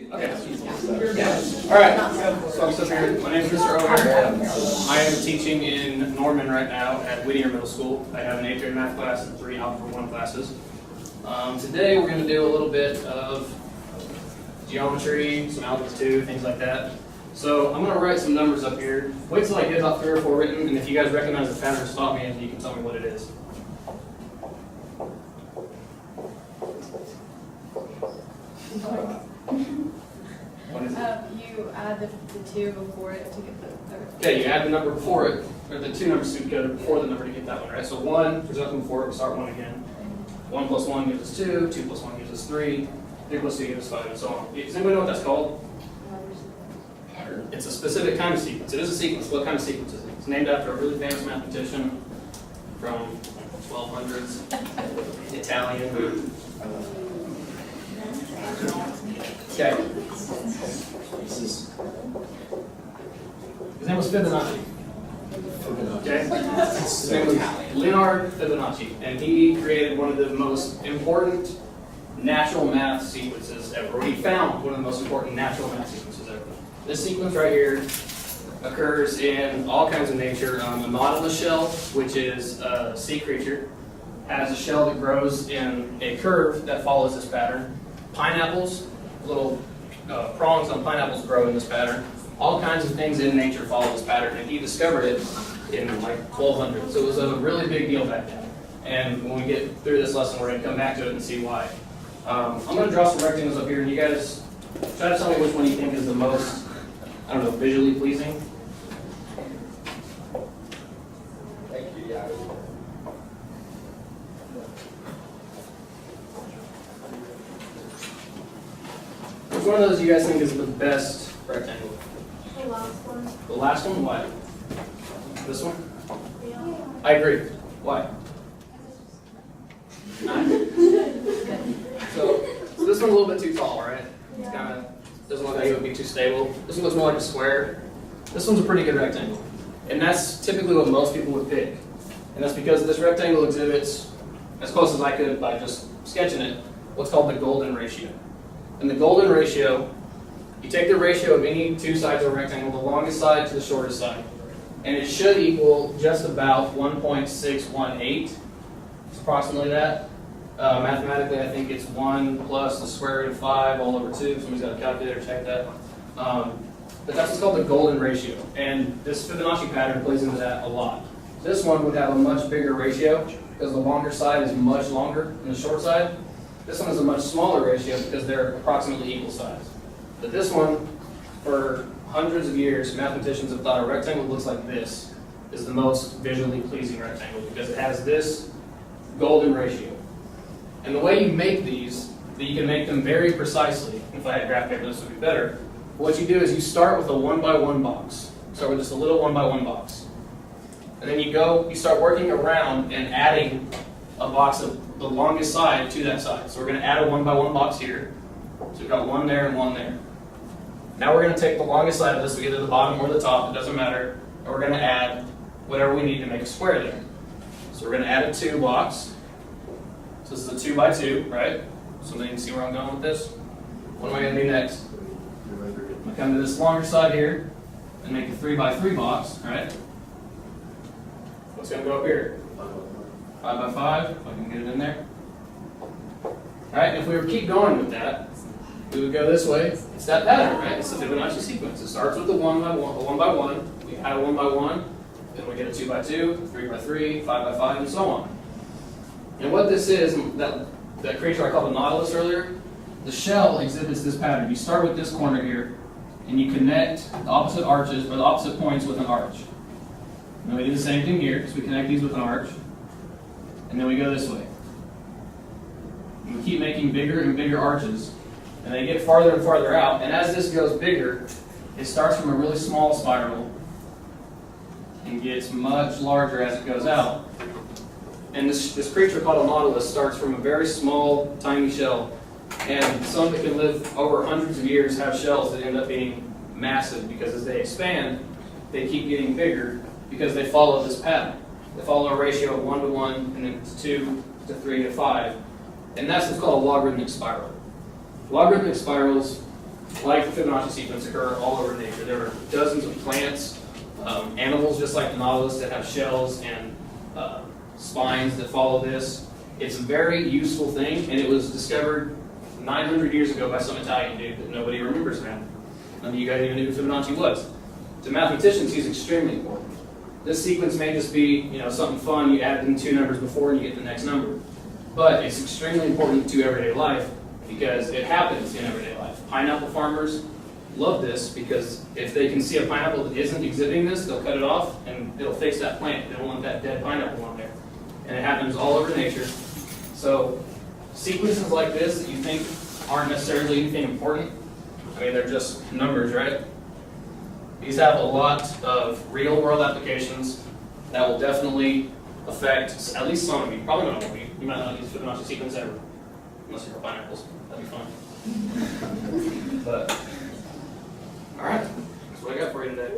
Okay. All right. So I'm sitting here. My name is Mr. Oger. I am teaching in Norman right now at Whittier Middle School. I have an 8th grade math class and 3 Algebra 1 classes. Today we're going to do a little bit of geometry, some Algebra 2, things like that. So I'm going to write some numbers up here. Wait till I get about 3 or 4 written, and if you guys recognize the pattern, stop me and you can tell me what it is. What is it? You add the 2 before it to get the third. Okay, you add the number before it, or the 2 numbers together before the number to get that one, right? So 1, there's nothing before it, we start 1 again. 1 plus 1 gives us 2, 2 plus 1 gives us 3, 3 plus 2 gives us 5, and so on. Does anybody know what that's called? Pattern. It's a specific kind of sequence. It is a sequence. What kind of sequence is it? It's named after a really famous mathematician from 1200s, Italian. Okay. His name was Fibonacci. Okay. His name was Leonard Fibonacci, and he created one of the most important natural math sequences ever. Or he found one of the most important natural math sequences ever. This sequence right here occurs in all kinds of nature. A nautilus shell, which is a sea creature, has a shell that grows in a curve that follows this pattern. Pineapples, little prongs on pineapples grow in this pattern. All kinds of things in nature follow this pattern, and he discovered it in like 1200. So it was a really big deal back then. And when we get through this lesson, we're going to come back to it and see why. I'm going to draw some rectangles up here, and you guys try to tell me which one you think is the most, I don't know, visually pleasing. Thank you, yeah. Which one of those do you guys think is the best rectangle? The last one. The last one? Why? This one? Yeah. I agree. Why? 9. So this one's a little bit too tall, right? It's kind of doesn't look like it would be too stable. This one looks more like a square. This one's a pretty good rectangle, and that's typically what most people would pick. And that's because this rectangle exhibits, as close as I could by just sketching it, what's called the golden ratio. And the golden ratio, you take the ratio of any 2 sides of a rectangle, the longest side to the shortest side, and it should equal just about 1.618. It's approximately that. Mathematically, I think it's 1 plus the square root of 5 all over 2. Somebody's got a calculator, check that. But that's what's called the golden ratio. And this Fibonacci pattern plays into that a lot. This one would have a much bigger ratio because the longer side is much longer than the short side. This one is a much smaller ratio because they're approximately equal size. But this one, for hundreds of years, mathematicians have thought a rectangle that looks like this is the most visually pleasing rectangle because it has this golden ratio. And the way you make these, that you can make them very precisely. If I had graph paper, this would be better. What you do is you start with a 1x1 box. Start with just a little 1x1 box. And then you start working around and adding a box of the longest side to that side. So we're going to add a 1x1 box here. So we've got 1 there and 1 there. Now we're going to take the longest side of this, either the bottom or the top, it doesn't matter, and we're going to add whatever we need to make a square there. So we're going to add a 2 box. So this is a 2x2, right? So then you can see where I'm going with this. What am I going to do next? I'm going to come to this longer side here and make a 3x3 box, right? What's going to go up here? 5x5, if I can get it in there. Alright, if we were to keep going with that, we would go this way. It's that pattern, right? It's the Fibonacci sequence. It starts with the 1x1, we add a 1x1, then we get a 2x2, 3x3, 5x5, and so on. And what this is, that creature I called the nautilus earlier, the shell exhibits this pattern. You start with this corner here, and you connect the opposite arches, or the opposite points with an arch. And we do the same thing here, so we connect these with an arch, and then we go this way. And we keep making bigger and bigger arches, and they get farther and farther out, and as this goes bigger, it starts from a really small spiral and gets much larger as it goes out. And this creature called a nautilus starts from a very small, tiny shell, and some that can live over hundreds of years have shells that end up being massive because as they expand, they keep getting bigger because they follow this pattern. They follow a ratio of 1 to 1, and then to 2 to 3 to 5, and that's what's called a logarithmic spiral. Logarithmic spirals like the Fibonacci sequence, occur all over nature. There are dozens of plants, animals just like the nautilus that have shells and spines that follow this. It's a very useful thing, and it was discovered 900 years ago by some Italian dude that nobody remembers now. None of you guys even knew who Fibonacci was. To mathematicians, he's extremely important. This sequence may just be, something fun. You add in two numbers before and you get the next number. But it's extremely important to everyday life because it happens in everyday life. Pineapple farmers love this because if they can see a pineapple that isn't exhibiting this, they'll cut it off and it'll fix that plant. They don't want that dead pineapple on there. And it happens all over nature. So sequences like this that you think aren't necessarily anything important, they're just numbers, right? These have a lot of real world applications that will definitely affect at least some of you. Probably not all of you. You might not use Fibonacci sequence ever, unless you're pineapples. That'd be fun. But, all right, that's what I got for you today.